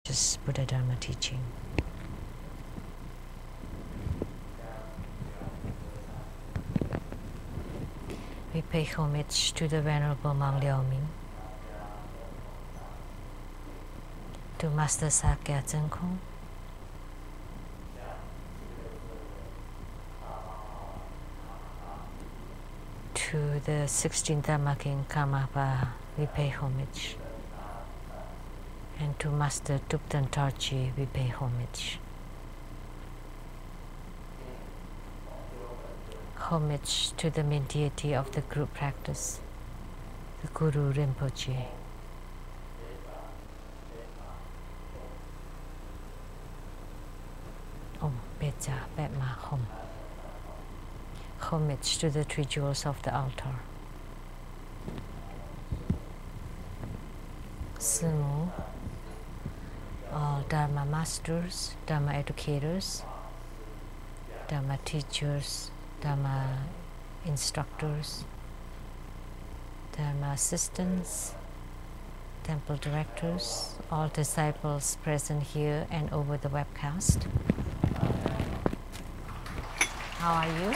just Buddha Dharma teaching. We pay homage to the Venerable Monk Liaoming, to Master Sakya Zhengkong, to the 16th Dharma King Karmapa, we pay homage, and to Master Thupten Tarchi, we pay homage. Homage to the main deity of the group practice, the Guru Rinpoche. Om Pecha Petma Hom. Homage to the three jewels of the altar. Simu, all Dharma masters, Dharma educators, Dharma teachers, Dharma instructors, Dharma assistants, temple directors, all disciples present here and over the webcast. How are you?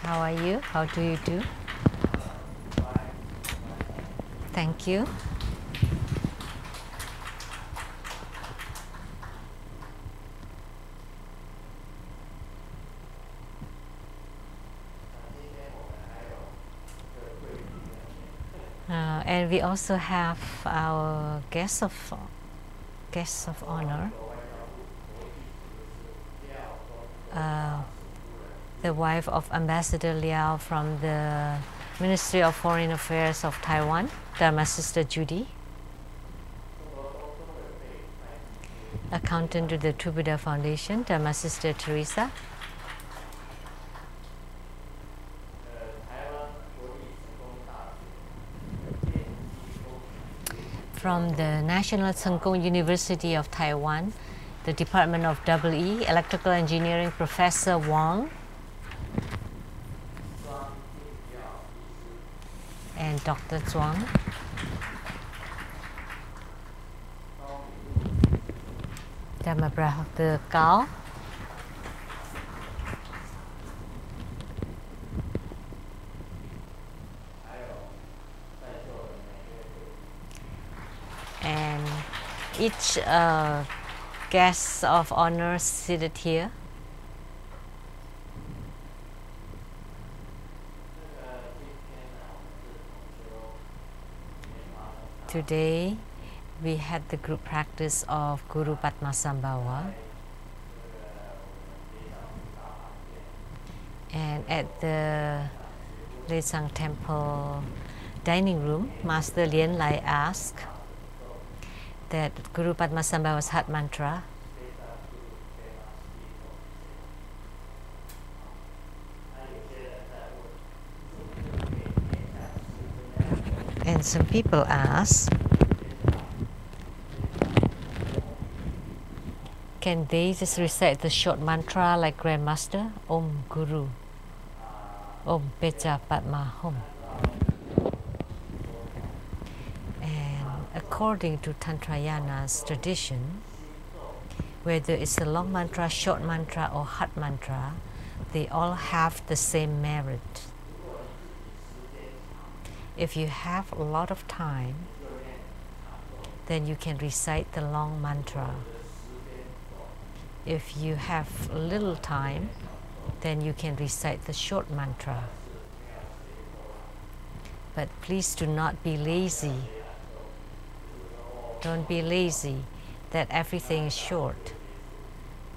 How are you? How do you do? Thank you. And we also have our guest of honor, the wife of Ambassador Liao from the Ministry of Foreign Affairs of Taiwan, Dharma Sister Judy, accountant to the True Buddha Foundation, Dharma Sister Teresa, from the National Cheng Kung University of Taiwan, the Department of EE, Electrical Engineering, Professor Wang, and Dr. Zhuang. Dharma Brother Gao. And each guest of honor seated here. Today, we had the group practice of Guru Padmasambhava, and at the Leisang Temple dining room, Master Lien Lai asked that Guru Padmasambhava's heart mantra and some people ask, can they just recite the short mantra like Grandmaster? Om Guru, Om Pecha Padma Hom. And according to Tantrayana's tradition, whether it's a long mantra, short mantra, or heart mantra, they all have the same merit. If you have a lot of time, then you can recite the long mantra. If you have little time, then you can recite the short mantra. But please do not be lazy. Don't be lazy that everything is short.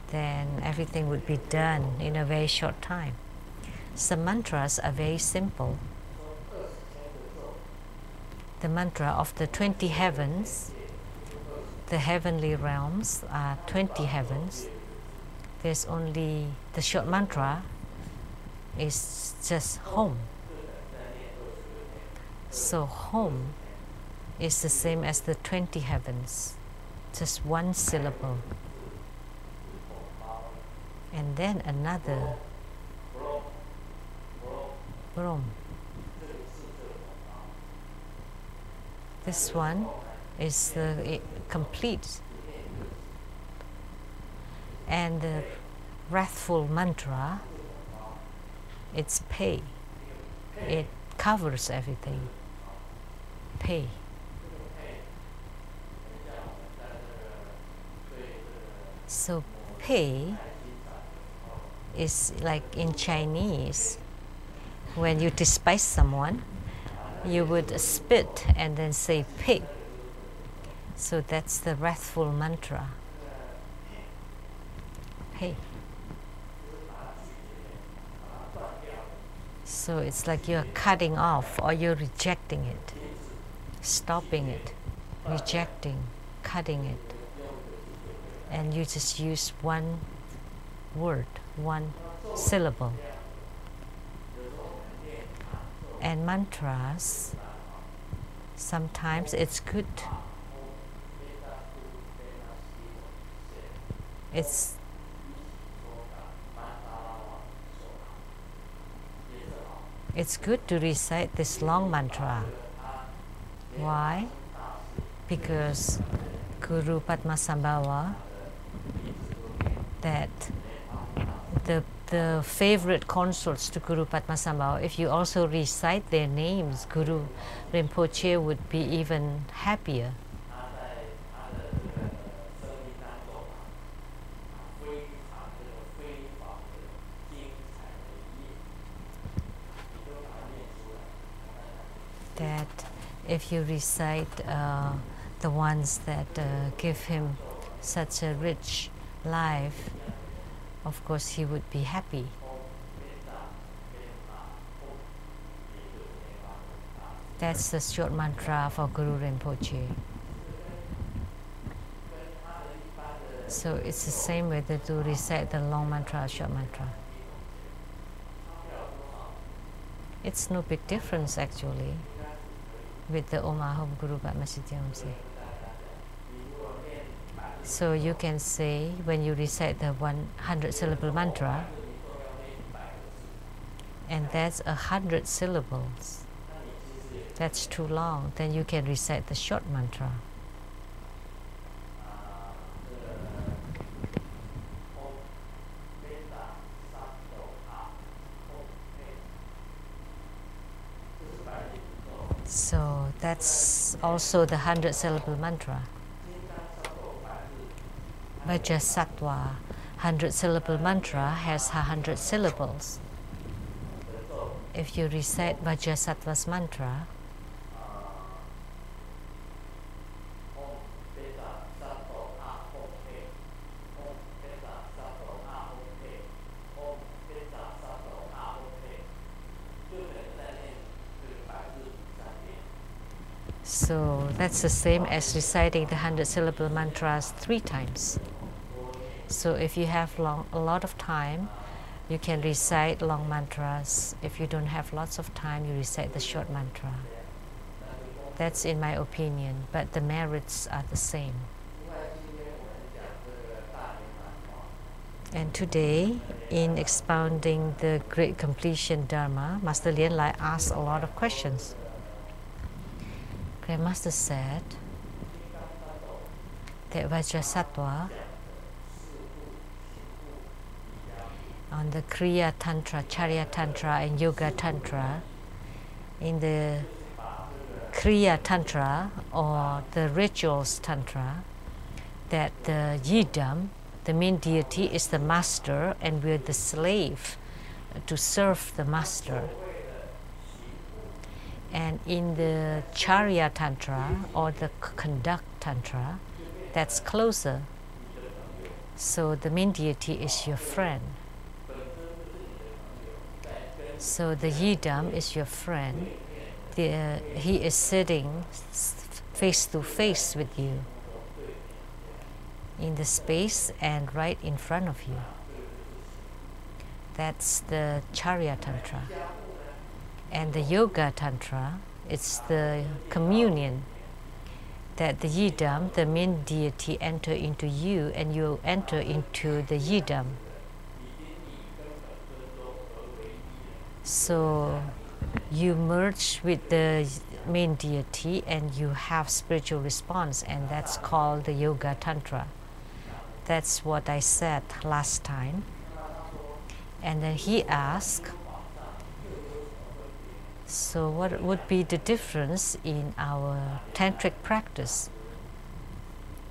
Then everything would be done in a very short time. Some mantras are very simple. The mantra of the 20 heavens, the heavenly realms are 20 heavens. There's only the short mantra is just home. So home is the same as the 20 heavens, just one syllable. and then another Brom. This one is the complete, and the wrathful mantra, it's pay. It covers everything. Pay. So pay is like in Chinese, when you despise someone, you would spit and then say pig. So that's the wrathful mantra. Pay. So it's like you're cutting off or you're rejecting it, stopping it, rejecting, cutting it. And you just use one word, one syllable. And mantras, sometimes it's good. It's good to recite this long mantra. Why? Because Guru Padmasambhava, that the favorite consorts to Guru Padmasambhava, if you also recite their names, Guru Rinpoche would be even happier. That if you recite the ones that give him such a rich life, of course he would be happy. That's the short mantra for Guru Rinpoche. So it's the same whether to recite the long mantra or short mantra. It's no big difference actually with the Om Ahom Guru Padma Siddhi Om Se. So you can say, when you recite the 100 syllable mantra, and that's 100 syllables, that's too long, then you can recite the short mantra. So that's also the 100 syllable mantra. Vajrasattva, 100 syllable mantra has 100 syllables. If you recite Vajrasattva's mantra, so that's the same as reciting the 100 syllable mantras 3 times. So if you have a lot of time, you can recite long mantras. If you don't have lots of time, you recite the short mantra. That's in my opinion, but the merits are the same. And today, in expounding the Great Completion Dharma, Master Lien Lai asked a lot of questions. Grandmaster said that Vajrasattva, on the Kriya Tantra, Charya Tantra, and Yoga Tantra, in the Kriya Tantra or the Rituals Tantra, that the Yidam, the main deity, is the master and we're the slave to serve the master. And in the Charya Tantra or the Conduct Tantra, that's closer. So the main deity is your friend. So the Yidam is your friend. He is sitting face to face with you in the space and right in front of you. That's the Charya Tantra. And the Yoga Tantra, it's the communion that the Yidam, the main deity, enter into you and you enter into the Yidam. So you merge with the main deity and you have spiritual response, and that's called the Yoga Tantra. That's what I said last time. And then he asked, so what would be the difference in our tantric practice?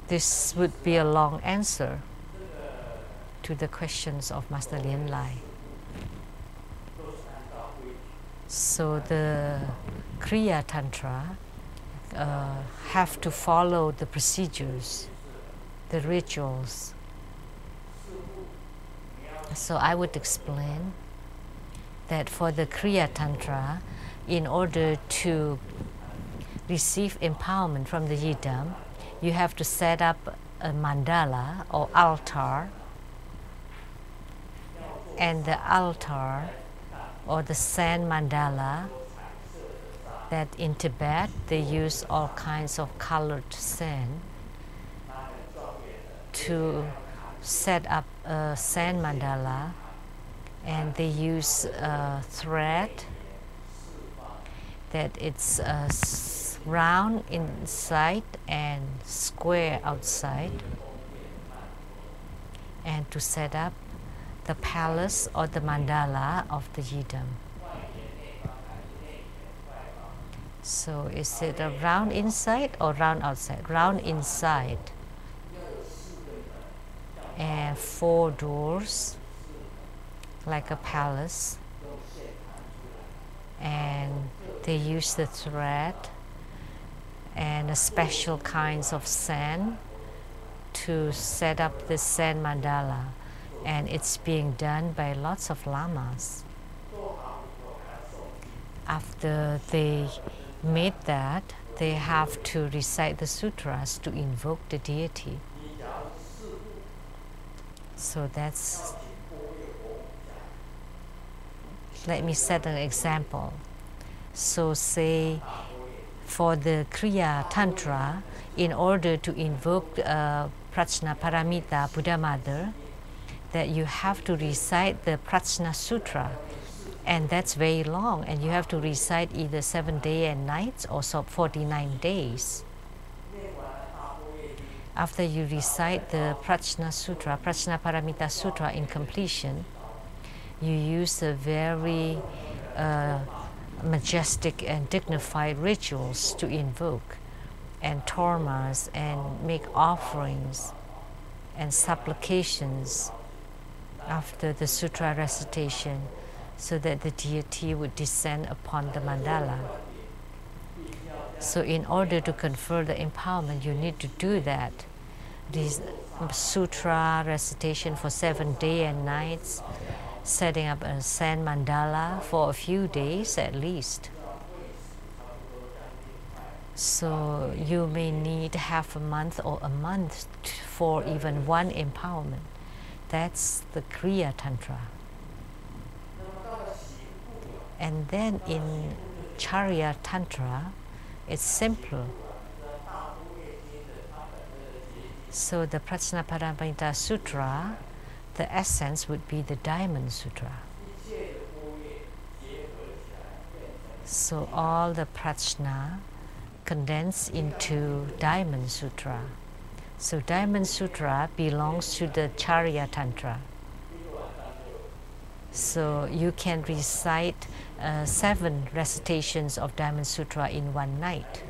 This would be a long answer to the questions of Master Lien Lai. So the Kriya Tantra have to follow the procedures, the rituals. So I would explain that for the Kriya Tantra, in order to receive empowerment from the yidam, you have to set up a mandala or altar, and the altar or the sand mandala, that in Tibet they use all kinds of colored sand to set up a sand mandala, and they use a thread that it's round inside and square outside, and to set up the palace or the mandala of the yidam. So is it a round inside or round outside? Round inside. And 4 doors, like a palace. And they use the thread and a special kinds of sand to set up the sand mandala. And it's being done by lots of lamas. After they made that, they have to recite the sutras to invoke the deity. So that's, let me set an example. So say for the Kriya Tantra, in order to invoke Prajna Paramita Buddha Mother, that you have to recite the Prajna Sutra, and that's very long, and you have to recite either 7 days and nights or 49 days. After you recite the Prajna Sutra, Prajna Paramita Sutra in completion, you use a very majestic and dignified rituals to invoke, and dharmas, and make offerings and supplications after the sutra recitation, so that the deity would descend upon the mandala. So in order to confer the empowerment, you need to do that. This sutra recitation for 7 days and nights, setting up a sand mandala for a few days at least. So you may need half a month or a month for even one empowerment. That's the Kriya Tantra. And then in Charya Tantra, it's simpler. So the Prajna Paramita Sutra, the essence would be the Diamond Sutra. So all the prajna condensed into Diamond Sutra. So Diamond Sutra belongs to the Charya Tantra. So you can recite 7 recitations of Diamond Sutra in one night.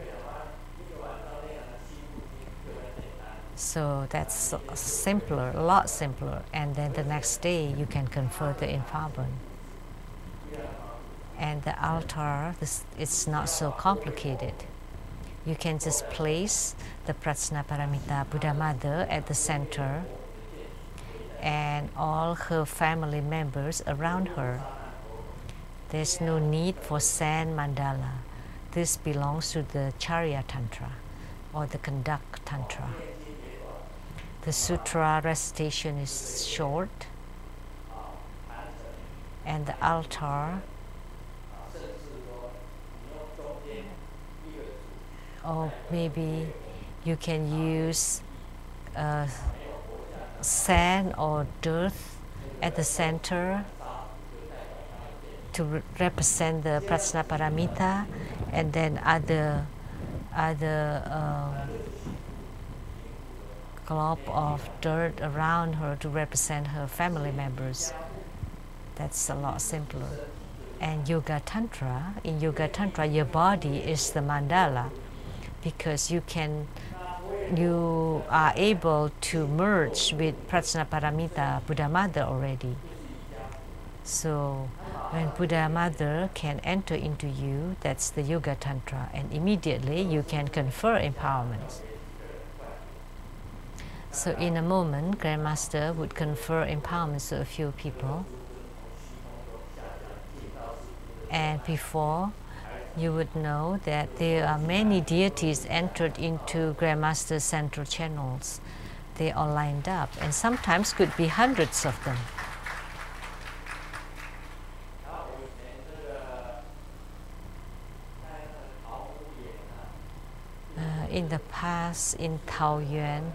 So that's simpler, a lot simpler. And then the next day you can confer the empowerment. And the altar, it's not so complicated. You can just place the Prajna Paramita Buddha Mother at the center and all her family members around her. There's no need for sand mandala. This belongs to the Charya Tantra or the Conduct Tantra. The sutra recitation is short, and the altar, or maybe you can use sand or dirt at the center, to represent the Prajnaparamita, and then other glob of dirt around her to represent her family members. That's a lot simpler. And Yoga Tantra, in Yoga Tantra, your body is the mandala, because you are able to merge with Prajnaparamita, Buddha Mother already. So when Buddha Mother can enter into you, that's the Yoga Tantra, and immediately you can confer empowerment. So in a moment, Grandmaster would confer empowerments to a few people. And before, you would know that there are many deities entered into Grandmaster's central channels. They are lined up, and sometimes could be hundreds of them. In the past, in Taoyuan,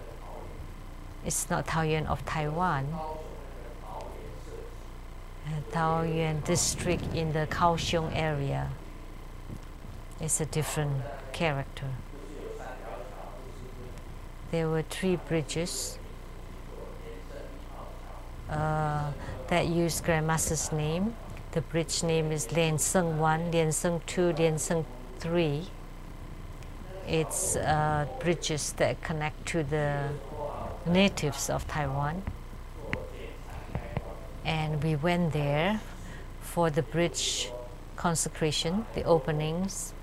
it's not Taoyuan of Taiwan, Taoyuan district in the Kaohsiung area. It's a different character. There were 3 bridges that used Grandmaster's name. The bridge name is Lien Seng 1, Lien Seng 2, Lien Seng 3. It's bridges that connect to the natives of Taiwan. And we went there for the bridge consecration, the openings,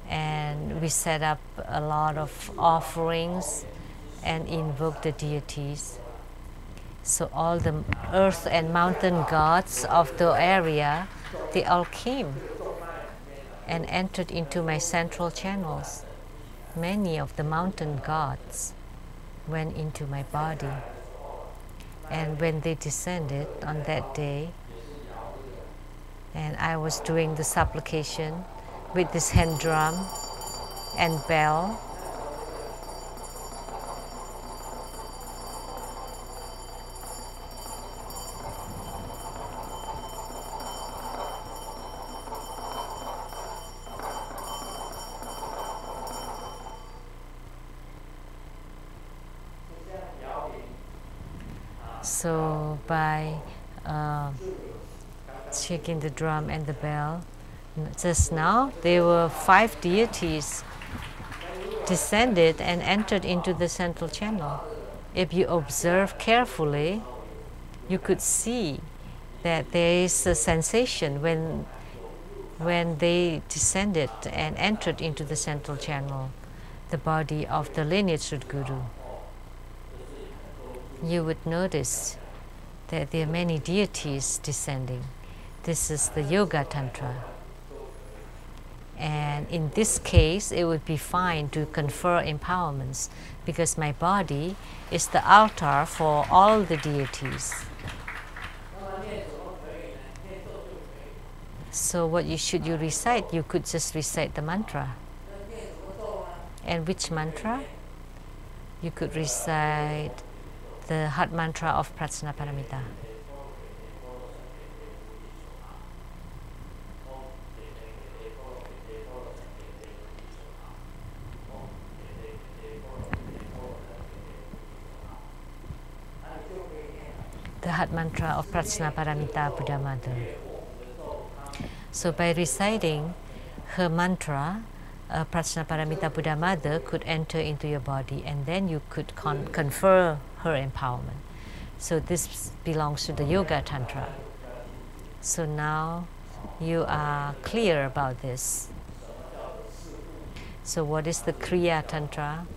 and we set up a lot of offerings and invoked the deities. So all the earth and mountain gods of the area, they all came and entered into my central channels. Many of the mountain gods went into my body. And when they descended on that day, and I was doing the supplication with this hand drum and bell, so by shaking the drum and the bell, just now there were 5 deities descended and entered into the central channel. If you observe carefully, you could see that there is a sensation when they descended and entered into the central channel, the body of the lineage root guru. You would notice that there are many deities descending. This is the Yoga Tantra. And in this case, it would be fine to confer empowerments, because my body is the altar for all the deities. So what should you recite? You could just recite the mantra. And which mantra? You could recite the heart mantra of Prajnaparamita. The heart mantra of Prajnaparamita Buddha Mother. So by reciting her mantra, Prajnaparamita Buddha Mother could enter into your body, and then you could confer her empowerment. So this belongs to the Yoga Tantra. So now you are clear about this. So what is the Kriya Tantra?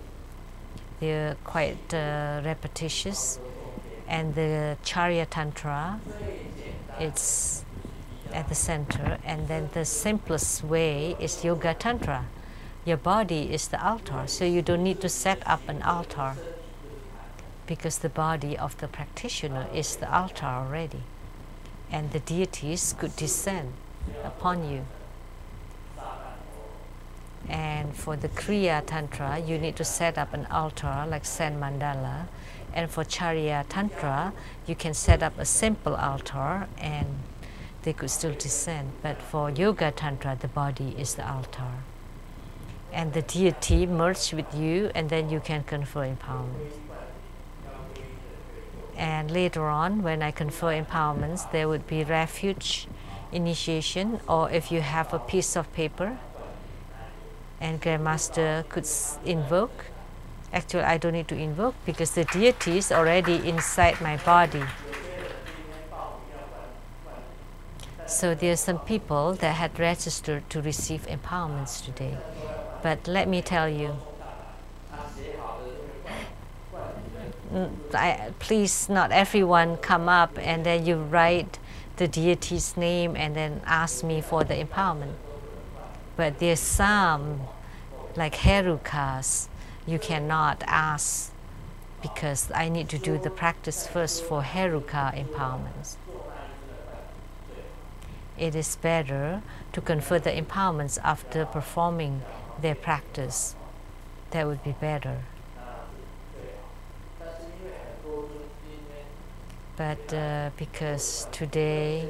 They're quite repetitious. And the Charya Tantra, it's at the center. And then the simplest way is Yoga Tantra. Your body is the altar, so you don't need to set up an altar, because the body of the practitioner is the altar already. And the deities could descend upon you. And for the Kriya Tantra, you need to set up an altar like Sen Mandala. And for Charya Tantra, you can set up a simple altar and they could still descend. But for Yoga Tantra, the body is the altar. And the deity merge with you, and then you can confer empowerment. And later on, when I confer empowerments, there would be refuge initiation, or if you have a piece of paper, and Grandmaster could invoke. Actually, I don't need to invoke because the deity is already inside my body. So there are some people that had registered to receive empowerments today. But let me tell you, please not everyone come up and then you write the deity's name and then ask me for the empowerment. But there's some, like Herukas, you cannot ask because I need to do the practice first for Heruka empowerments. It is better to confer the empowerments after performing their practice. That would be better. But because today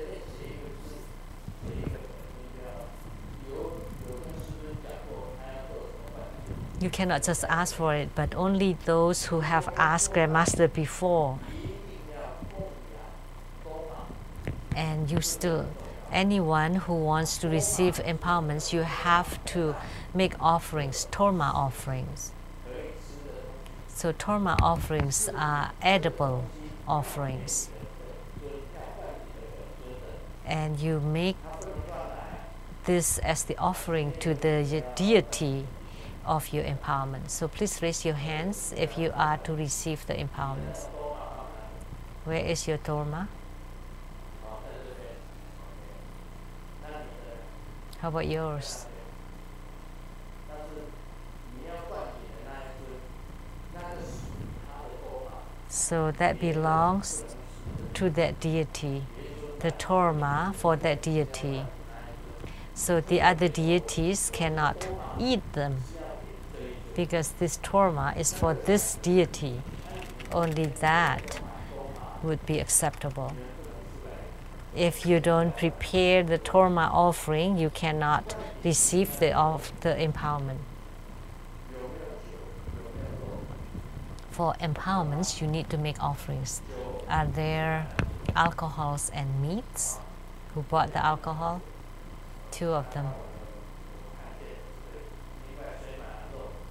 you cannot just ask for it, but only those who have asked Grandmaster before. And you still, anyone who wants to receive empowerments, you have to make offerings, Dharma offerings. So Dharma offerings are edible offerings. And you make this as the offering to the deity of your empowerment. So please raise your hands if you are to receive the empowerments. Where is your Dharma? How about yours? So that belongs to that deity, the Dharma for that deity. So the other deities cannot eat them because this Dharma is for this deity. Only that would be acceptable. If you don't prepare the Dharma offering, you cannot receive the empowerment. For empowerments, you need to make offerings. Are there alcohols and meats? Who bought the alcohol? 2 of them.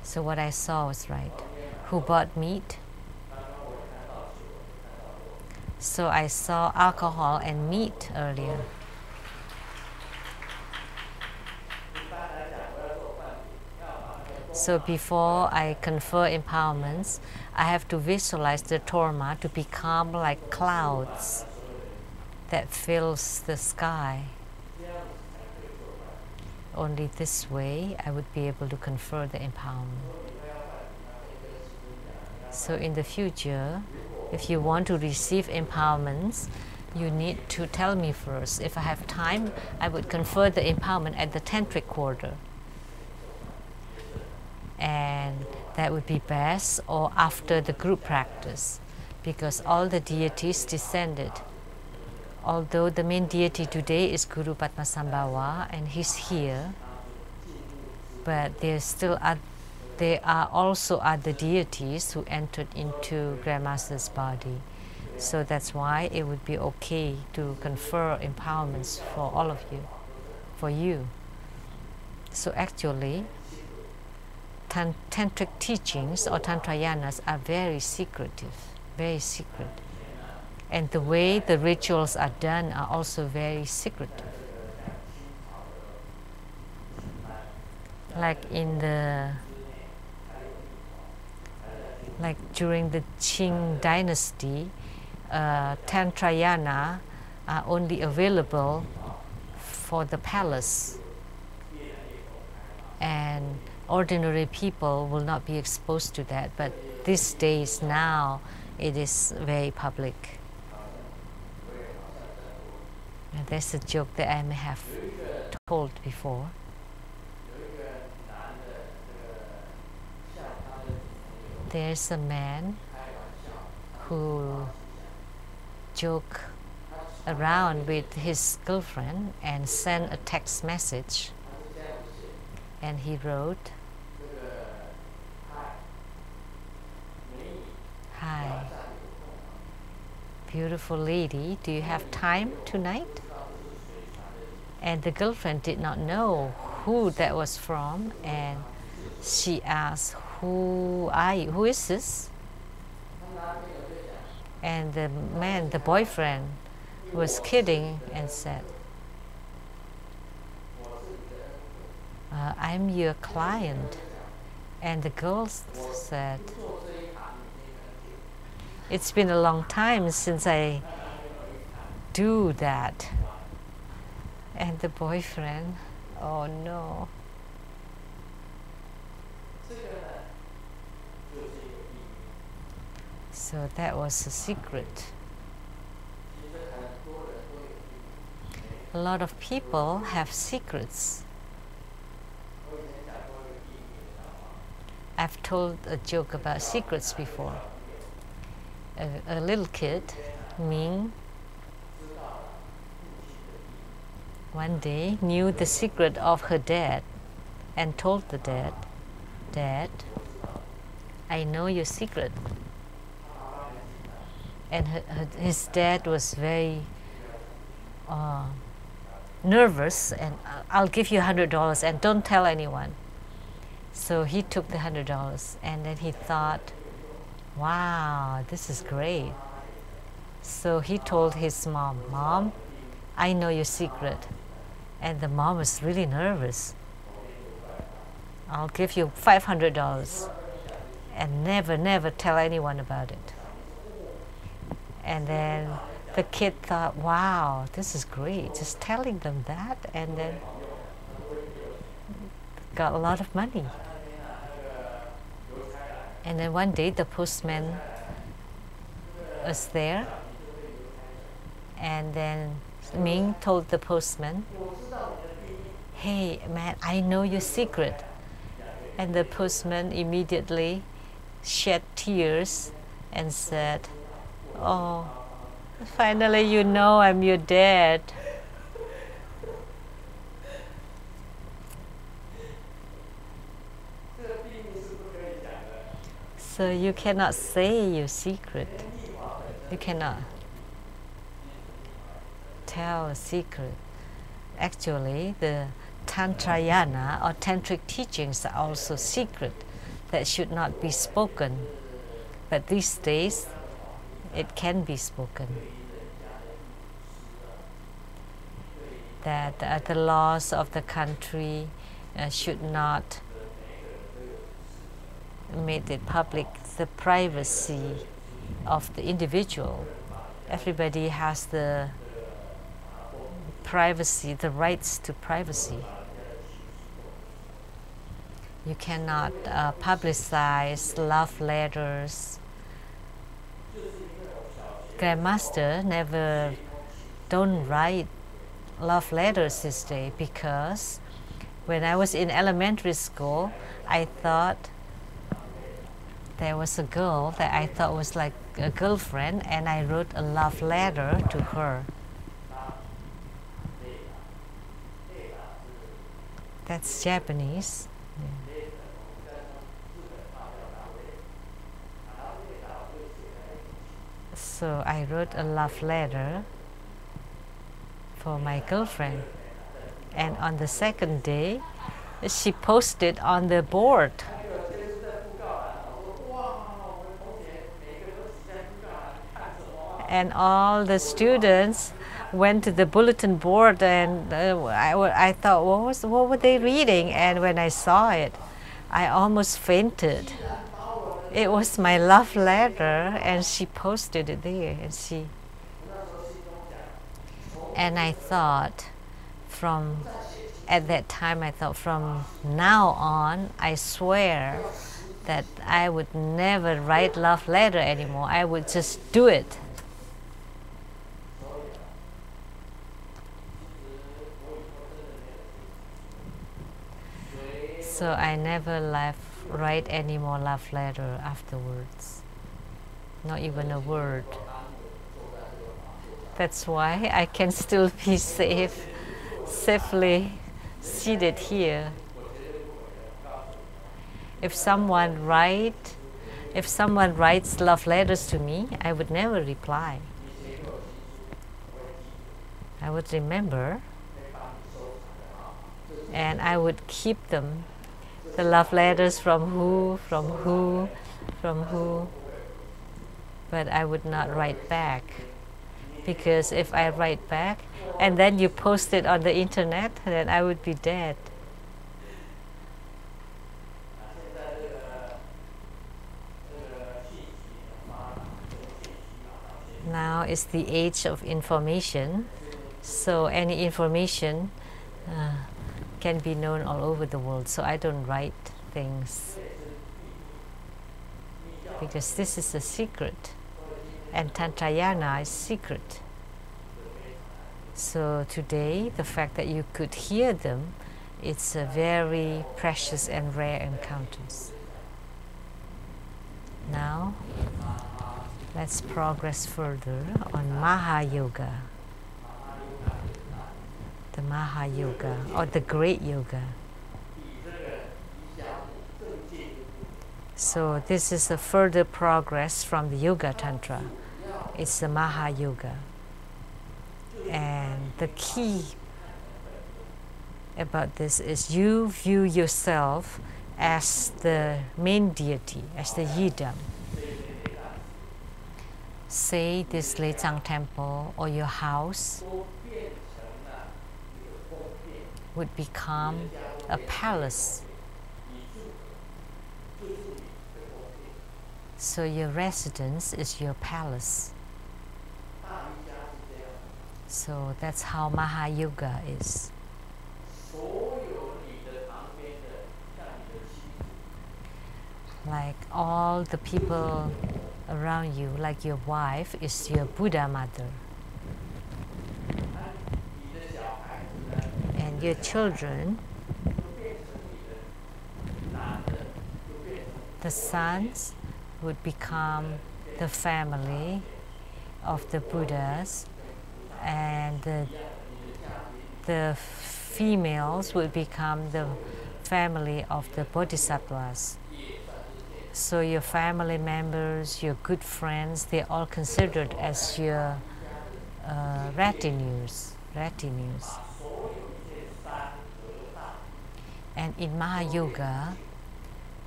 So what I saw was right. Who bought meat? So I saw alcohol and meat earlier. So before I confer empowerments, I have to visualize the Dharma to become like clouds that fills the sky. Only this way I would be able to confer the empowerment. So in the future, if you want to receive empowerments, you need to tell me first. If I have time, I would confer the empowerment at the tantric quarter. And that would be best, or after the group practice, because all the deities descended. Although the main deity today is Guru Padmasambhava and he's here, but there are also other deities who entered into Grandmaster's body. So that's why it would be okay to confer empowerments for all of you, for you. So actually, tantric teachings or tantrayanas are very secretive, very secret. And the way the rituals are done are also very secretive. Like during the Ching dynasty, tantrayana are only available for the palace. And ordinary people will not be exposed to that, but these days now it is very public. And that's a joke that I may have told before. There's a man who joked around with his girlfriend and sent a text message. And he wrote, "Hi, beautiful lady, do you have time tonight?" And the girlfriend did not know who that was from, and she asked, "Who are you? Who is this?" And the man, the boyfriend, was kidding and said, "I'm your client." And the girl said, "It's been a long time since I do that." And the boyfriend, "Oh no." So that was a secret. A lot of people have secrets. I've told a joke about secrets before. A little kid, Ling, one day knew the secret of her dad and told the dad, "Dad, I know your secret." And his dad was very nervous, and "I'll give you $100 and don't tell anyone." So he took the $100, and then he thought, "Wow, this is great." So he told his mom, "Mom, I know your secret." And the mom was really nervous. "I'll give you $500 and never tell anyone about it." And then the kid thought, "Wow, this is great, just telling them that," and then got a lot of money. And then one day the postman was there, and then Ming told the postman, "Hey man, I know your secret." And the postman immediately shed tears and said, "Oh, finally you know I'm your dad." So you cannot say your secret. You cannot tell a secret. Actually, the Tantrayana or tantric teachings are also secret that should not be spoken. But these days, it can be spoken. That the laws of the country should not make it public, the privacy of the individual. Everybody has the privacy, the rights to privacy. You cannot publicize love letters. Grandmaster never don't write love letters this day, because when I was in elementary school, I thought there was a girl that I thought was like a girlfriend, and I wrote a love letter to her. That's Japanese. Yeah. So I wrote a love letter for my girlfriend, and on the second day, she posted on the board. And all the students went to the bulletin board, and I thought, what were they reading? And when I saw it, I almost fainted. It was my love letter, and she posted it there, and I thought, at that time, I thought, from now on, I swear that I would never write love letter anymore. I would just do it. So I never write any more love letter afterwards. Not even a word. That's why I can still be safely seated here. If someone writes love letters to me, I would never reply. I would remember, and I would keep them. The love letters from who, but I would not write back. Because if I write back and then you post it on the internet, then I would be dead. Now is the age of information, so any information can be known all over the world. So I don't write things because this is a secret, and Tantrayana is secret. So today, the fact that you could hear them, it's a very precious and rare encounters. Now, let's progress further on Maha Yoga. The Maha Yoga, or the Great Yoga. So this is a further progress from the Yoga Tantra. It's the Maha Yoga. And the key about this is you view yourself as the main deity, as the Yidam. Say this Lechang temple or your house would become a palace. So your residence is your palace. So that's how Maha Yoga is. Like all the people around you, like your wife is your Buddha mother. And your children, the sons, would become the family of the Buddhas, and the females would become the family of the Bodhisattvas. So your family members, your good friends, they're all considered as your retinues. And in Maha Yoga,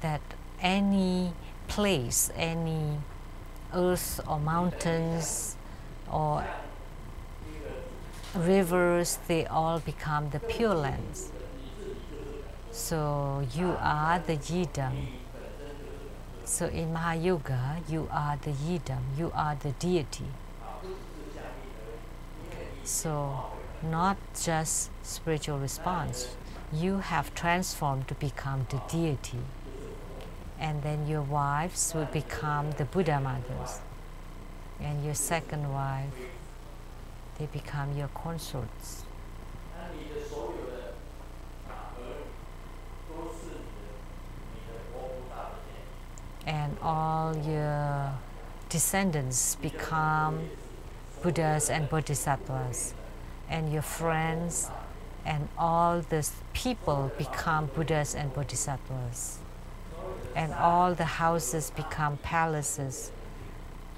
that any place, any earth or mountains or rivers, they all become the pure lands. So you are the Yidam. So in Maha Yoga, you are the Yidam, you are the deity. So not just spiritual response, you have transformed to become the deity. And then your wives will become the Buddha mothers. And your second wife, they become your consorts. And all your descendants become Buddhas and Bodhisattvas. And your friends and all the people become Buddhas and Bodhisattvas. And all the houses become palaces,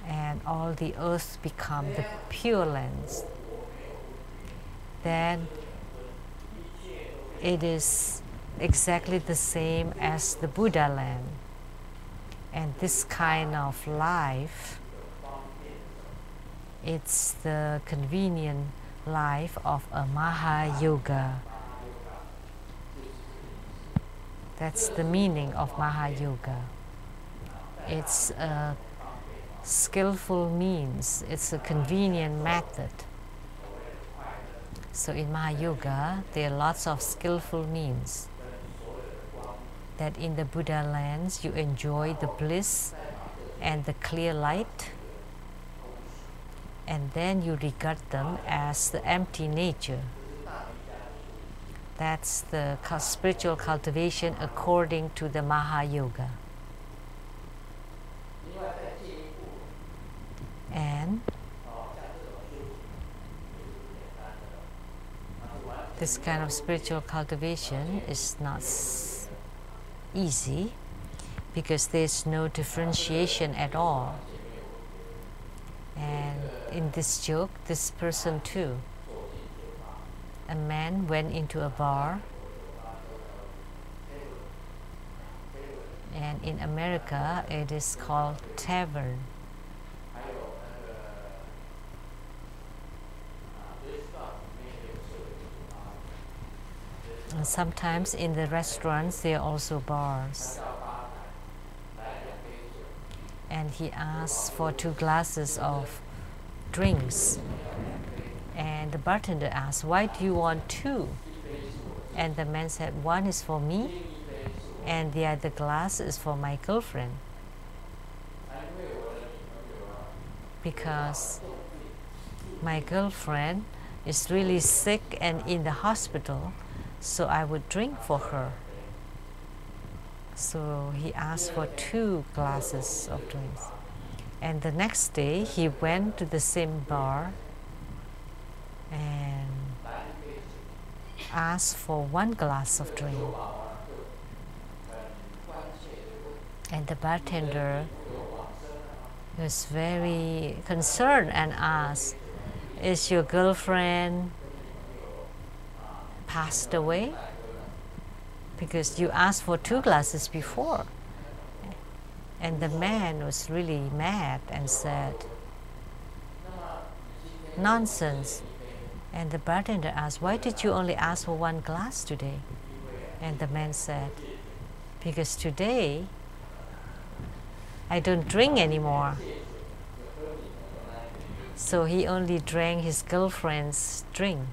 and all the earth become the pure lands. Then it is exactly the same as the Buddha land. And this kind of life, it's the convenient life of a Maha Yoga. That's the meaning of Maha Yoga. It's a skillful means, it's a convenient method. So in Maha Yoga, there are lots of skillful means. That in the Buddha lands, you enjoy the bliss and the clear light, and then you regard them as the empty nature. That's the spiritual cultivation according to the Maha Yoga. And This kind of spiritual cultivation is not easy because there's no differentiation at all. And in this joke, this person too, a man went into a bar, and in America it is called tavern. And sometimes in the restaurants there are also bars. And he asked for 2 glasses of drinks. And the bartender asked, "Why do you want 2?" And the man said, "1 is for me, and the other glass is for my girlfriend. Because my girlfriend is really sick and in the hospital, so I would drink for her." So he asked for 2 glasses of drinks. And the next day he went to the same bar and asked for 1 glass of drink. And the bartender was very concerned and asked, "Is your girlfriend passed away? Because you asked for 2 glasses before." And the man was really mad and said, "Nonsense." And the bartender asked, "Why did you only ask for 1 glass today?" And the man said, "Because today I don't drink anymore." So he only drank his girlfriend's drink.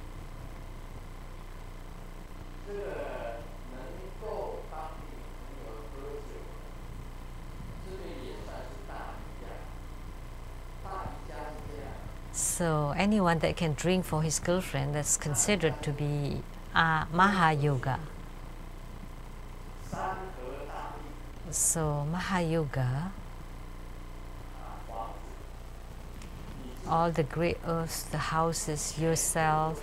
So anyone that can drink for his girlfriend, that's considered to be Mahayoga. So Mahayoga, all the great earths, the houses, yourself,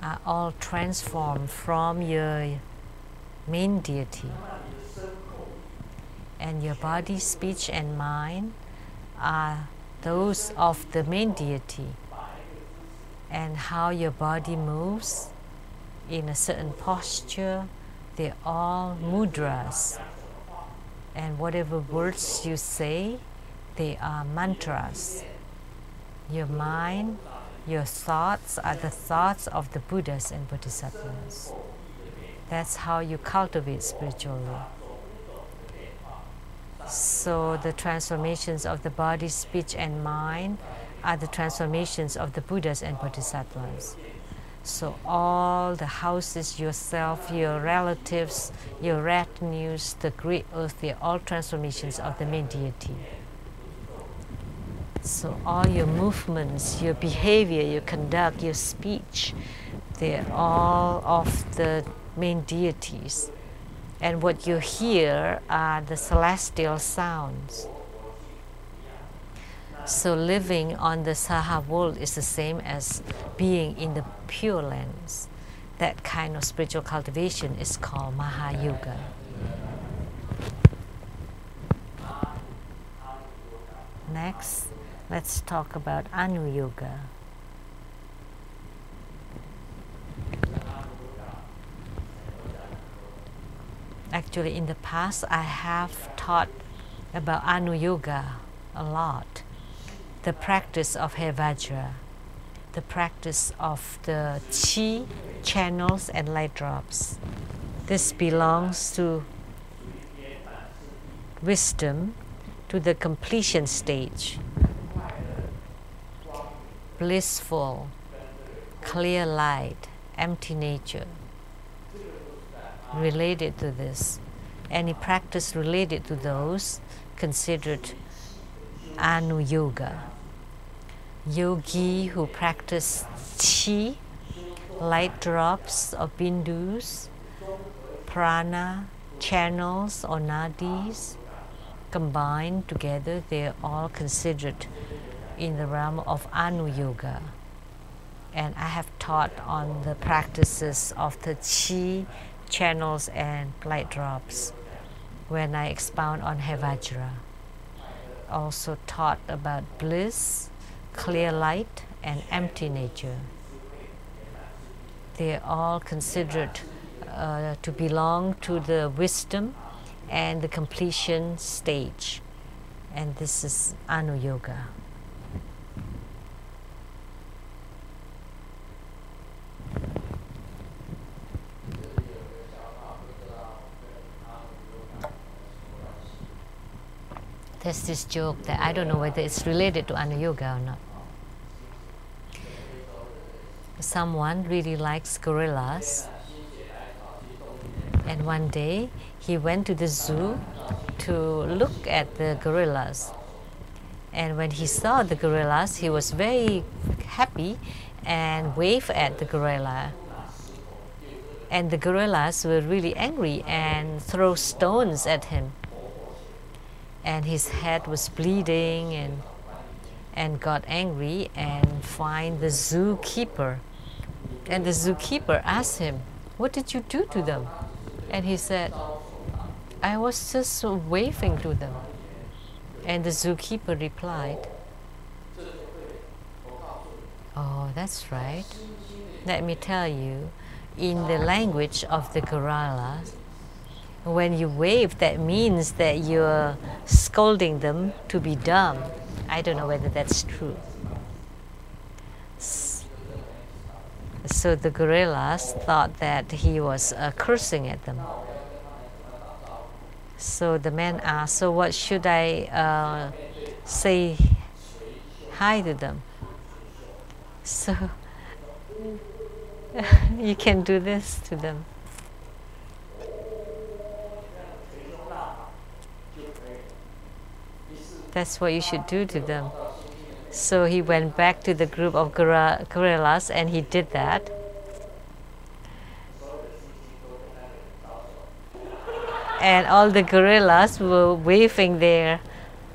are all transformed from your main deity. And your body, speech, and mind are those of the main deity. And how your body moves in a certain posture, they're all mudras. And whatever words you say, they are mantras. Your mind, your thoughts are the thoughts of the Buddhas and Bodhisattvas. That's how you cultivate spiritually. So the transformations of the body, speech, and mind are the transformations of the Buddhas and Bodhisattvas. So all the houses, yourself, your relatives, your retinues, the great earth, they're all transformations of the main deity. So all your movements, your behavior, your conduct, your speech, they're all of the main deities. And what you hear are the celestial sounds. So living on the Saha world is the same as being in the Pure Lands. That kind of spiritual cultivation is called Mahayoga. Next, let's talk about Anuyoga. Actually, in the past, I have taught about Anuyoga a lot. The practice of Hevajra, the practice of the Chi, channels, and light drops. This belongs to wisdom, to the completion stage. Blissful, clear light, empty nature. Related to this, any practice related to those considered Anuyoga. Yogi who practice Chi, light drops or bindus, prana, channels or nadis, combined together, they are all considered in the realm of Anuyoga. And I have taught on the practices of the Qi channels and light drops when I expound on Hevajra. Also taught about bliss, clear light, and empty nature. They are all considered to belong to the wisdom and the completion stage. And this is Anuyoga. There's this joke that I don't know whether it's related to Anuyoga or not. Someone really likes gorillas, and one day he went to the zoo to look at the gorillas. And when he saw the gorillas, he was very happy and waved at the gorilla. And the gorillas were really angry and threw stones at him. And his head was bleeding and got angry and fined the zookeeper. And the zookeeper asked him, "What did you do to them?" And he said, "I was just waving to them." And the zookeeper replied, "Oh, that's right. Let me tell you, in the language of the gorilla, when you wave, that means that you're scolding them to be dumb." I don't know whether that's true. So the gorillas thought that he was cursing at them. So the man asked, "So what should I say hi to them?" So you can do this to them. That's what you should do to them. So he went back to the group of gorillas and he did that. And all the gorillas were waving their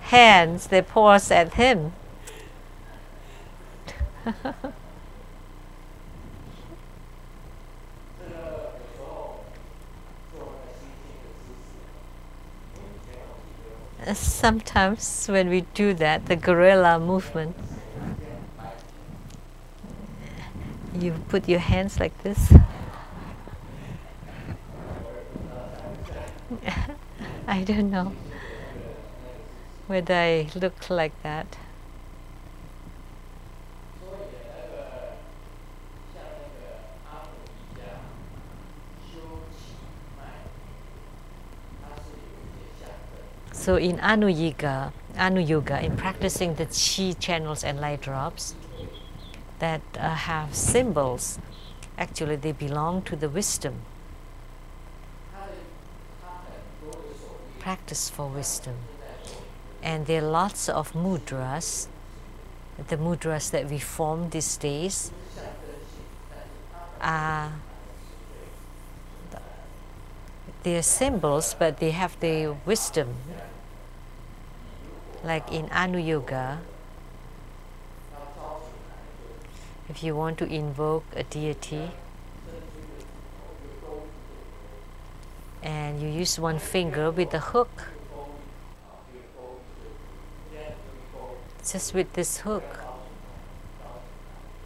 hands, their paws at him. Sometimes when we do that, the gorilla movement, you put your hands like this. I don't know whether I look like that. So in Anuyoga, in practicing the Qi channels and light drops that have symbols, actually they belong to the wisdom. Practice for wisdom. And there are lots of mudras, the mudras that we form these days are they're symbols, but they have the wisdom. Like in Anuyoga, if you want to invoke a deity and you use one finger with a hook, just with this hook,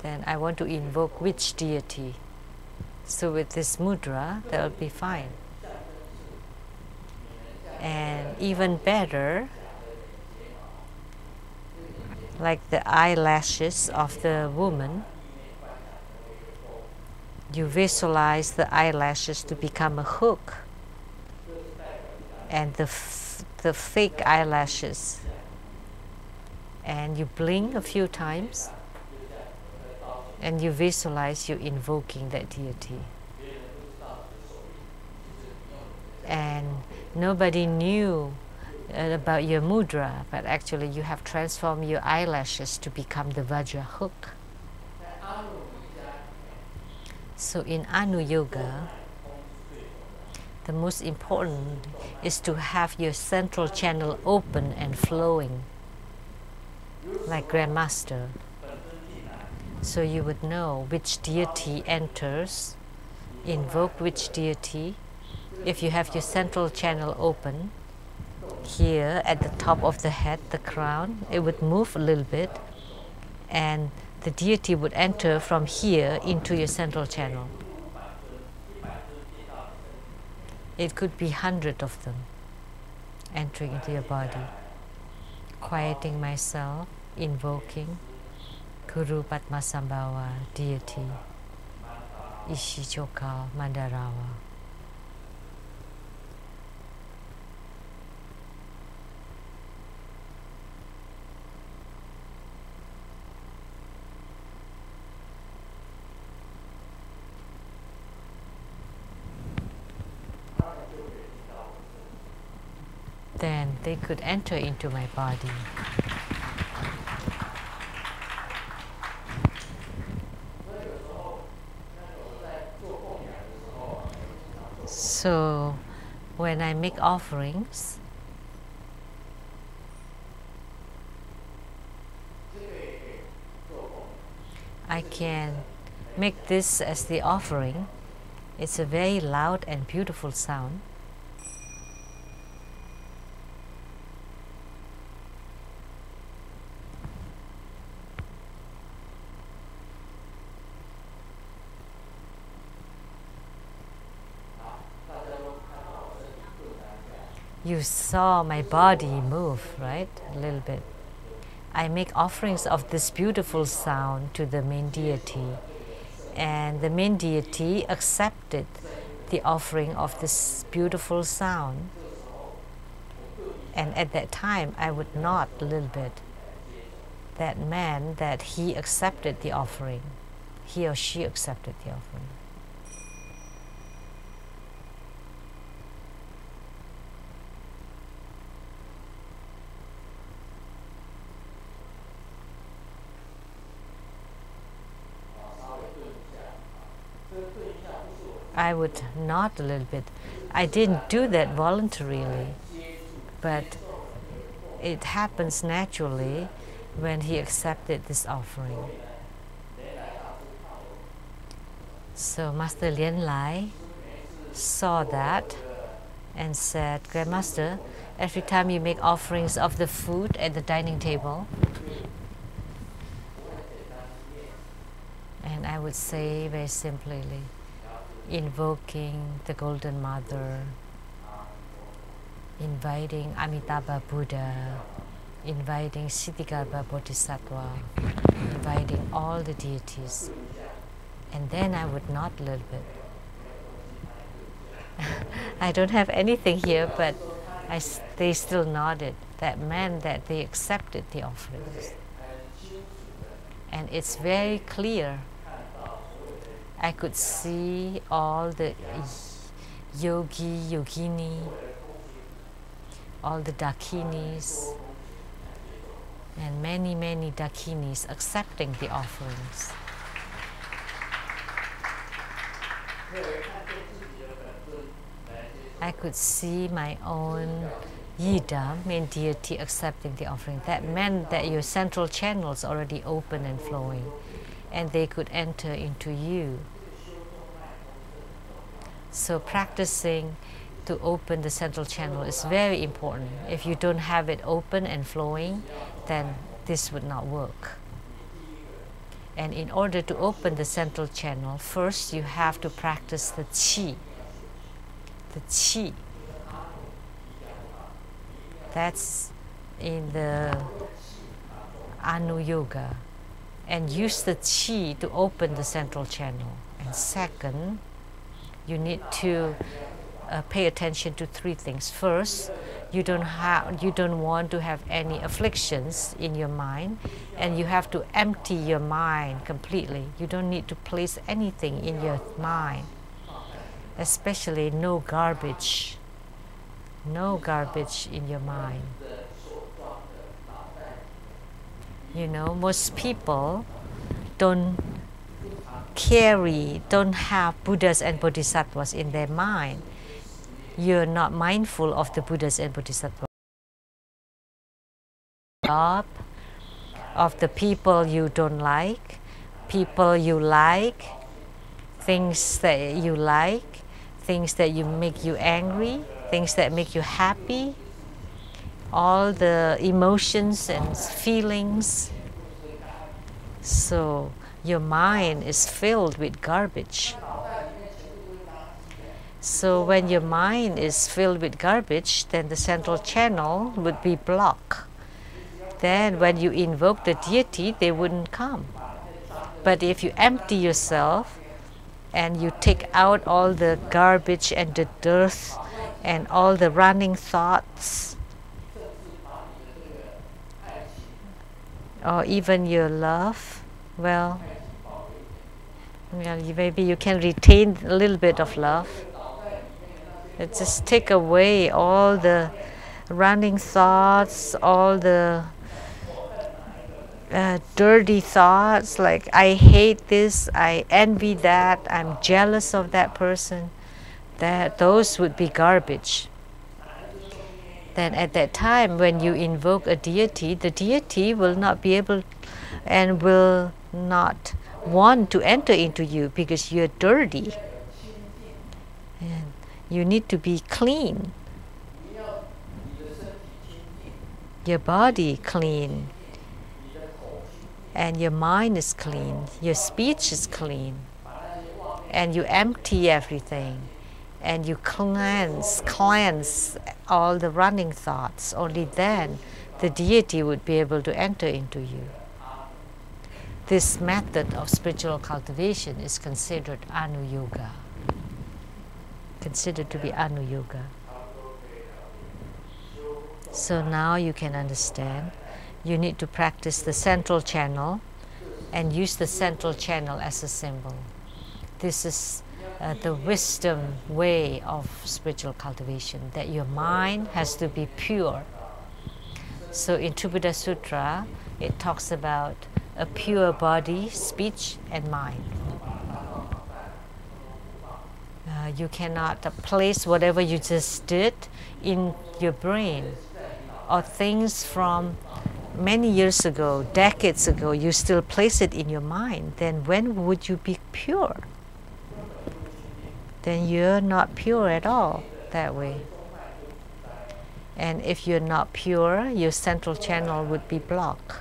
then I want to invoke which deity. So with this mudra, that will be fine. And even better, like the eyelashes of the woman, you visualize the eyelashes to become a hook, and the fake eyelashes, and you blink a few times, and you visualize you invoking that deity. And nobody knew about your mudra, but actually you have transformed your eyelashes to become the Vajra hook. So in Anuyoga, the most important is to have your central channel open and flowing, like Grandmaster. So you would know which deity enters, invoke which deity. If you have your central channel open, here at the top of the head, the crown, it would move a little bit, and the deity would enter from here into your central channel. It could be hundreds of them entering into your body. Quieting myself, invoking Guru Padmasambhava deity, Ishichoka Mandarawa. Then they could enter into my body. So when I make offerings, I can make this as the offering. It's a very loud and beautiful sound. You saw my body move, right? A little bit. I make offerings of this beautiful sound to the main deity, and the main deity accepted the offering of this beautiful sound. And at that time, I would nod a little bit. That meant that he accepted the offering. He or she accepted the offering. I would nod a little bit. I didn't do that voluntarily, but it happens naturally when he accepted this offering. So Master Lien Lai saw that and said, Grandmaster, every time you make offerings of the food at the dining table, and I would say very simply, invoking the Golden Mother, inviting Amitabha Buddha, inviting Siddhigarbha Bodhisattva, inviting all the deities. And then I would nod a little bit. I don't have anything here, but they still nodded. That meant that they accepted the offerings. And it's very clear. I could see all the yogi, yogini, all the dakinis, and many, many dakinis accepting the offerings. I could see my own Yidam, main deity, accepting the offering. That meant that your central channel is already open and flowing, and they could enter into you. So practicing to open the central channel is very important. If you don't have it open and flowing, then this would not work. And in order to open the central channel, first you have to practice the Qi. The Qi. That's in the Anu Yoga. And use the Qi to open the central channel. And second, you need to pay attention to three things. First, you don't want to have any afflictions in your mind, and you have to empty your mind completely. You don't need to place anything in your mind, especially no garbage. No garbage in your mind. You know, most people don't have Buddhas and Bodhisattvas in their mind. You're not mindful of the Buddhas and Bodhisattvas. Job of the people you don't like, people you like, things that you like, things that make you angry, things that make you happy, all the emotions and feelings. So your mind is filled with garbage. So when your mind is filled with garbage, then the central channel would be blocked. Then when you invoke the deity, they wouldn't come. But if you empty yourself and you take out all the garbage and the dirt and all the running thoughts, or even your love, well, maybe you can retain a little bit of love. Just take away all the running thoughts, all the dirty thoughts like I hate this, I envy that, I'm jealous of that person. Those would be garbage. Then at that time when you invoke a deity, the deity will not be able and will not want to enter into you because you're dirty. And you need to be clean. Your body clean. And your mind is clean. Your speech is clean. And you empty everything. And you cleanse all the running thoughts. Only then the deity would be able to enter into you. This method of spiritual cultivation is considered Anu Yoga. Considered to be Anu Yoga. So now you can understand. You need to practice the central channel and use the central channel as a symbol. This is the wisdom way of spiritual cultivation, that your mind has to be pure. So in Tribuddha Sutra, it talks about a pure body, speech, and mind. You cannot place whatever you just did in your brain, or things from many years ago, decades ago, you still place it in your mind. Then when would you be pure? Then you're not pure at all that way. And if you're not pure, your central channel would be blocked.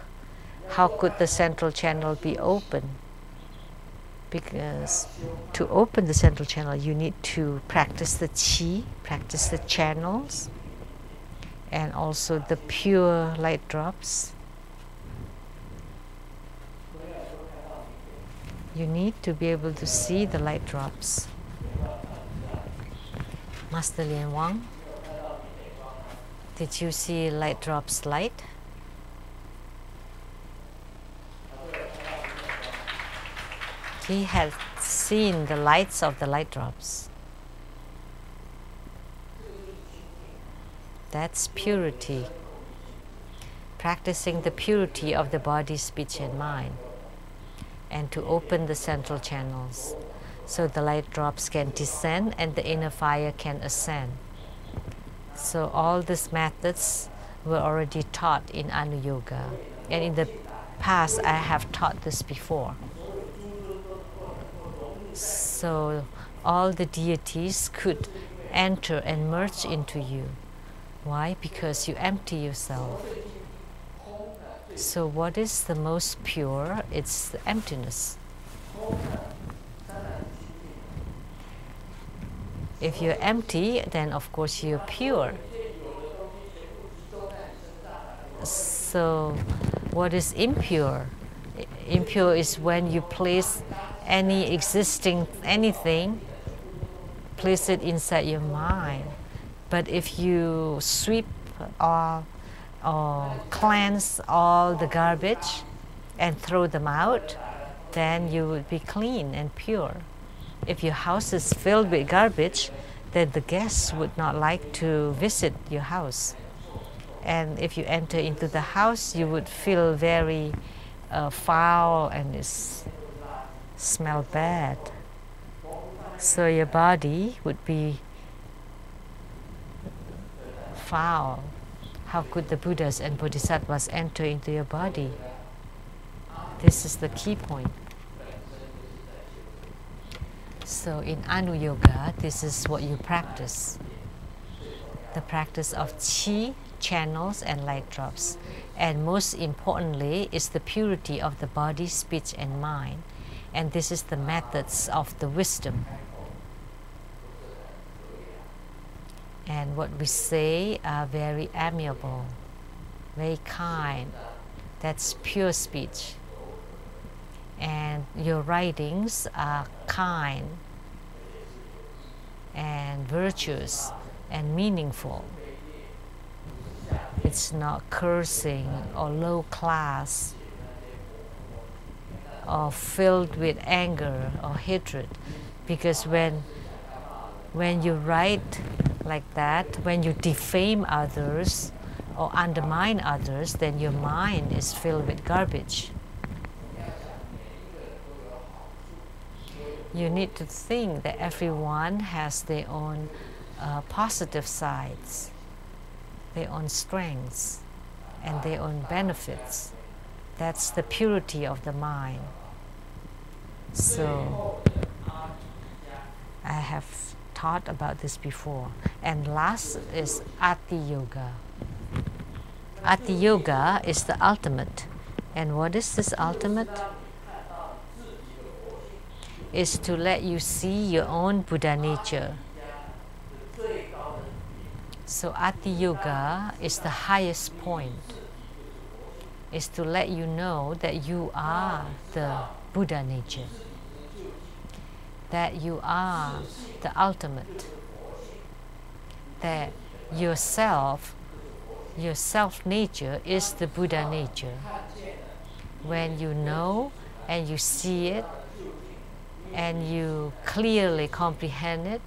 How could the central channel be open? Because to open the central channel, you need to practice the Qi, practice the channels, and also the pure light drops. You need to be able to see the light drops. Master Lien Wang, did you see light drops light? He had seen the lights of the light drops. That's purity. Practicing the purity of the body, speech, and mind. And to open the central channels so the light drops can descend and the inner fire can ascend. So all these methods were already taught in Anu Yoga. And in the past, I have taught this before. So all the deities could enter and merge into you. Why? Because you empty yourself. So what is the most pure? It's the emptiness. If you're empty, then of course you're pure. So what is impure? Impure is when you place any existing anything, place it inside your mind. But if you sweep or cleanse all the garbage and throw them out, then you would be clean and pure. If your house is filled with garbage, then the guests would not like to visit your house. And if you enter into the house, you would feel very foul and smell bad. So your body would be foul. How could the Buddhas and Bodhisattvas enter into your body? This is the key point. So in Anu Yoga, this is what you practice. The practice of Qi, channels and light drops. And most importantly is the purity of the body, speech and mind. And this is the methods of the wisdom. And what we say are very amiable, very kind. That's pure speech. And your writings are kind and virtuous and meaningful. It's not cursing or low class or filled with anger or hatred. Because when you write like that, when you defame others or undermine others, then your mind is filled with garbage. You need to think that everyone has their own positive sides, their own strengths, and their own benefits. That's the purity of the mind. So, I have taught about this before. And last is Ati Yoga. Ati Yoga is the ultimate. And what is this ultimate? Is to let you see your own Buddha nature. So Ati Yoga is the highest point. Is to let you know that you are the Buddha nature. That you are the ultimate. That your self nature is the Buddha nature. When you know and you see it, and you clearly comprehend it,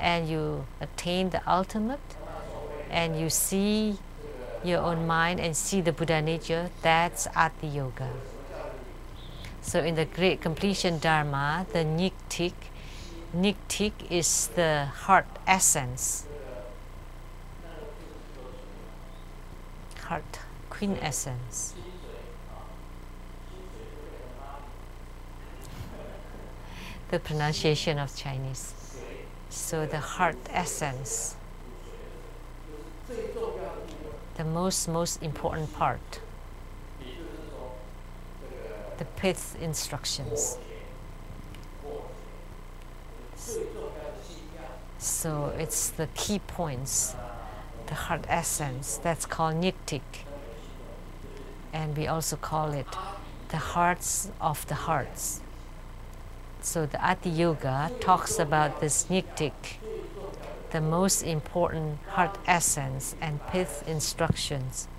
and you attain the ultimate, and you see your own mind and see the Buddha nature, that's Ati Yoga. So in the Great Completion Dharma, the Nyiktik is the heart essence, heart quintessence. The pronunciation of Chinese. So the heart essence, the most important part, the pith instructions. So it's the key points, the heart essence, that's called Nyiktik. And we also call it the hearts of the hearts. So the Ati Yoga talks about this Nyiktik, the most important heart essence and pith instructions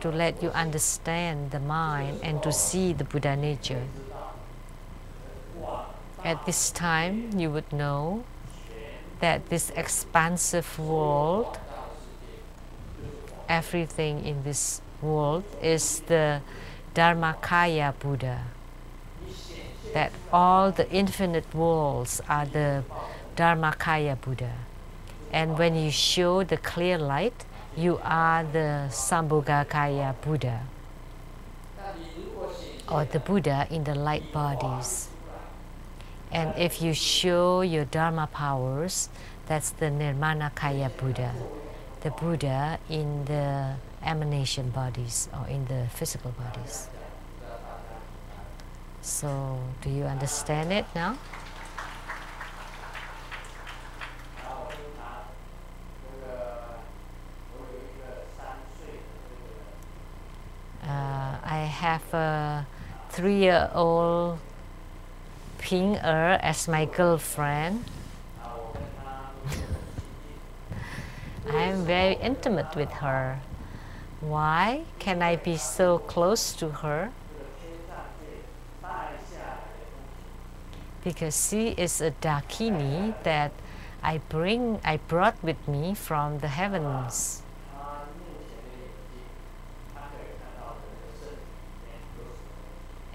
to let you understand the mind and to see the Buddha nature. At this time, you would know that this expansive world, everything in this world is the Dharmakaya Buddha. That all the infinite worlds are the Dharmakaya Buddha. And when you show the clear light, you are the Sambhogakaya Buddha, or the Buddha in the light bodies. And if you show your Dharma powers, that's the Nirmanakaya Buddha, the Buddha in the emanation bodies or in the physical bodies. So, do you understand it now? I have a 3-year-old Ping as my girlfriend. I am very intimate with her. Why can I be so close to her? Because she is a Dakini that I brought with me from the heavens.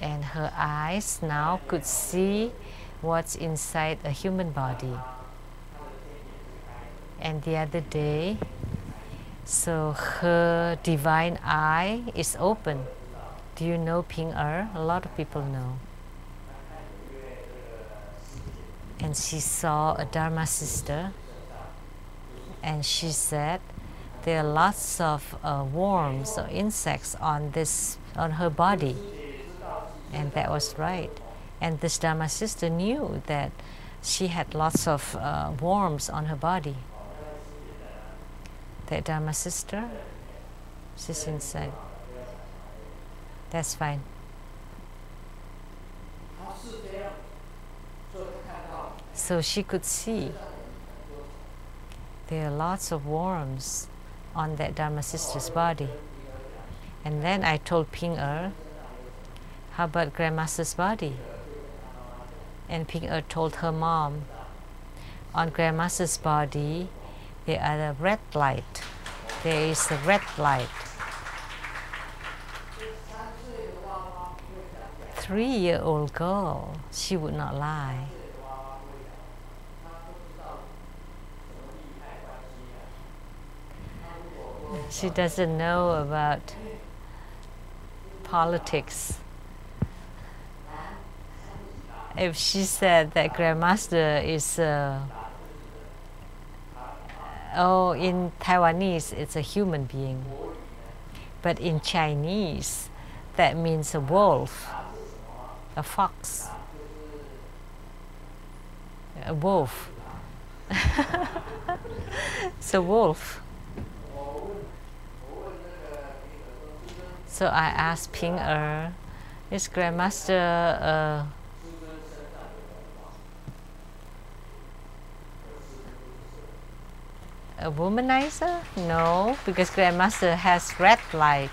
And her eyes now could see what's inside a human body. And the other day, so her divine eye is open. Do you know Ping A lot of people know. and she saw a Dharma sister, and she said there are lots of worms or insects on her body, and that was right. And this Dharma sister knew that she had lots of worms on her body. That Dharma sister, she's inside. That's fine. So she could see there are lots of worms on that Dharma sister's body. And then I told Ping how about Grandmaster's body? And Ping told her mom, on Grandmaster's body, there are a red light. There is a red light. 3-year-old girl, she would not lie. She doesn't know about politics. If she said that Grandmaster is, in Taiwanese it's a human being, but in Chinese that means a wolf, a fox, a wolf. It's a wolf. So I asked Ping is Grandmaster a womanizer? No, because Grandmaster has red light.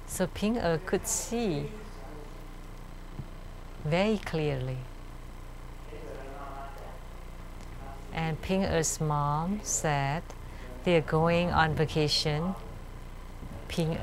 So Ping could see very clearly. And Ping mom said they're going on vacation. Ping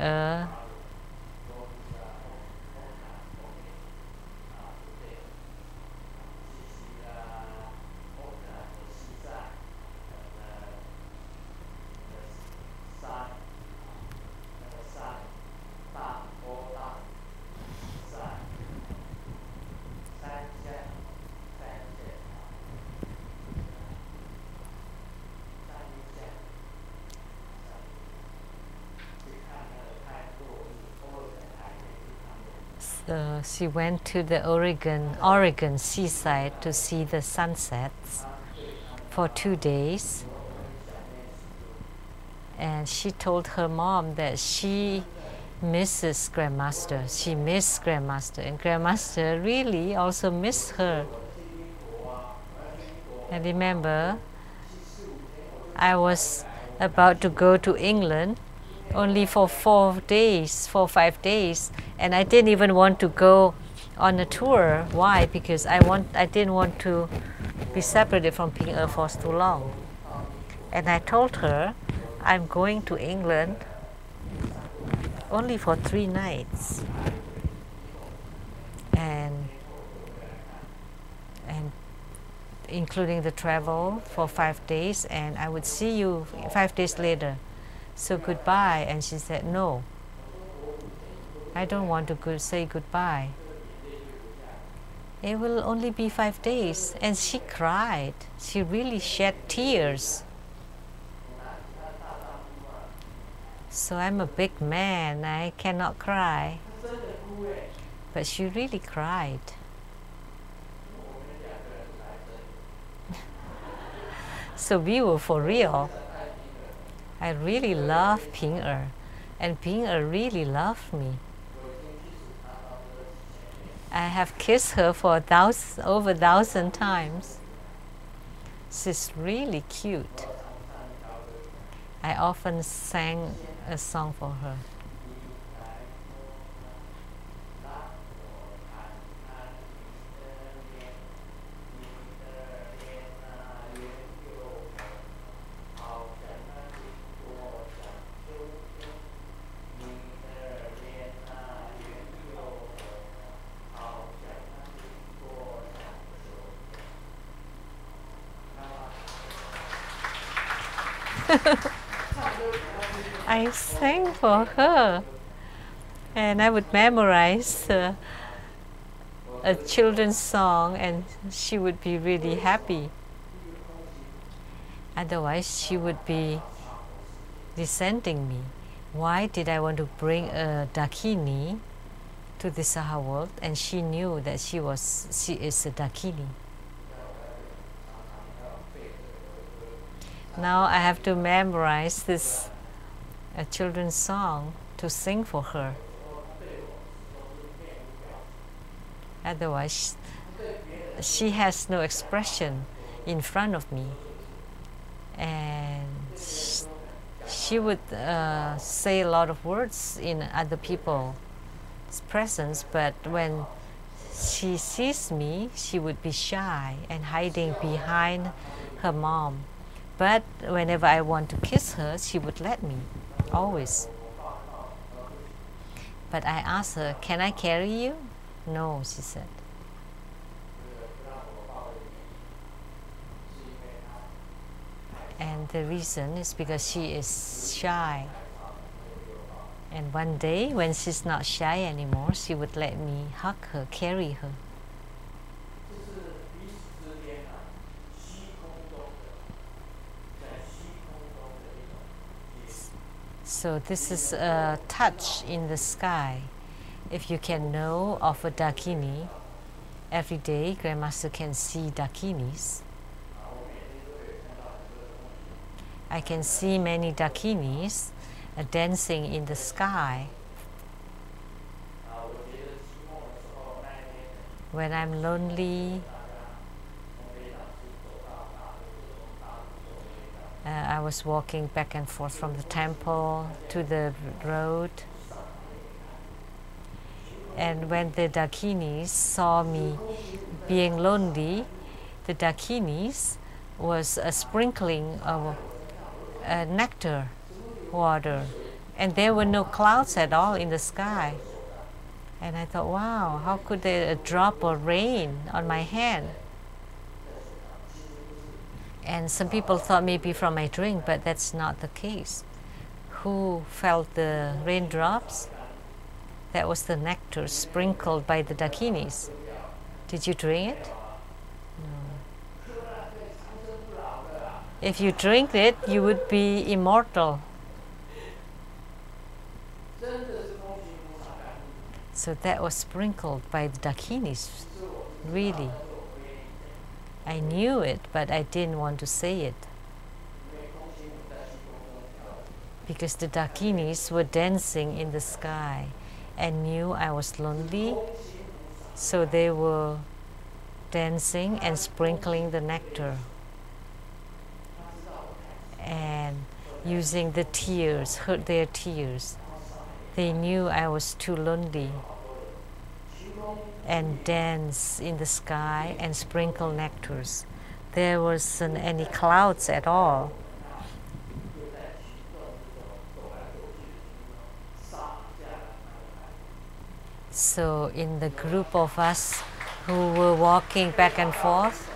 she went to the Oregon seaside to see the sunsets for 2 days. And she told her mom that she misses Grandmaster. She missed Grandmaster, and Grandmaster really also missed her. And remember, I was about to go to England only for 4 or 5 days, and I didn't even want to go on a tour. Why? Because I didn't want to be separated from Ping for too long. And I told her I'm going to England only for 3 nights, and including the travel for 5 days, and I would see you 5 days later. So goodbye. And she said, no, I don't want to say goodbye. It will only be 5 days. And she cried. She really shed tears. So I'm a big man, I cannot cry. But she really cried. So we were for real. I really love Ping and Ping really loved me. I have kissed her for over 1,000 times. She's really cute. I often sang a song for her. I sang for her, and I would memorize a children's song and she would be really happy. Otherwise, she would be resenting me. Why did I want to bring a Dakini to the Saha world? And she knew that she is a Dakini. Now I have to memorize this children's song to sing for her. Otherwise, she has no expression in front of me. And she would say a lot of words in other people's presence, but when she sees me, she would be shy and hiding behind her mom. But whenever I want to kiss her, she would let me, always. But I asked her, "Can I carry you?" "No," she said. And the reason is because she is shy. And one day, when she's not shy anymore, she would let me hug her, carry her. So this is a touch in the sky. If you can know of a Dakini, every day Grandmaster can see Dakinis. I can see many Dakinis dancing in the sky. When I'm lonely, I was walking back and forth from the temple to the road. And when the Dakinis saw me being lonely, the Dakinis was sprinkling nectar water. And there were no clouds at all in the sky. And I thought, wow, how could there a drop of rain on my hand? And some people thought maybe from my drink, but that's not the case. Who felt the raindrops? That was the nectar sprinkled by the Dakinis. Did you drink it? No. If you drink it, you would be immortal. So that was sprinkled by the Dakinis, really. I knew it, but I didn't want to say it. Because the Dakinis were dancing in the sky and knew I was lonely, so they were dancing and sprinkling the nectar and using the tears, hurt their tears. They knew I was too lonely and dance in the sky and sprinkle nectars. There wasn't any clouds at all. So in the group of us who were walking back and forth,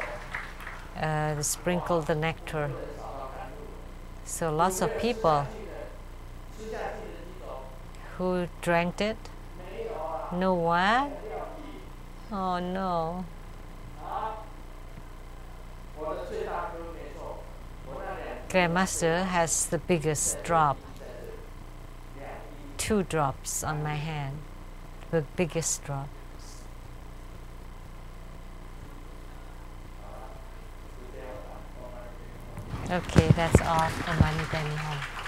they sprinkled the nectar. So lots of people who drank it. No one? Oh no. Grandmaster has the biggest drop. 2 drops on my hand. The biggest drops. Okay, that's all for Mani Dani Home.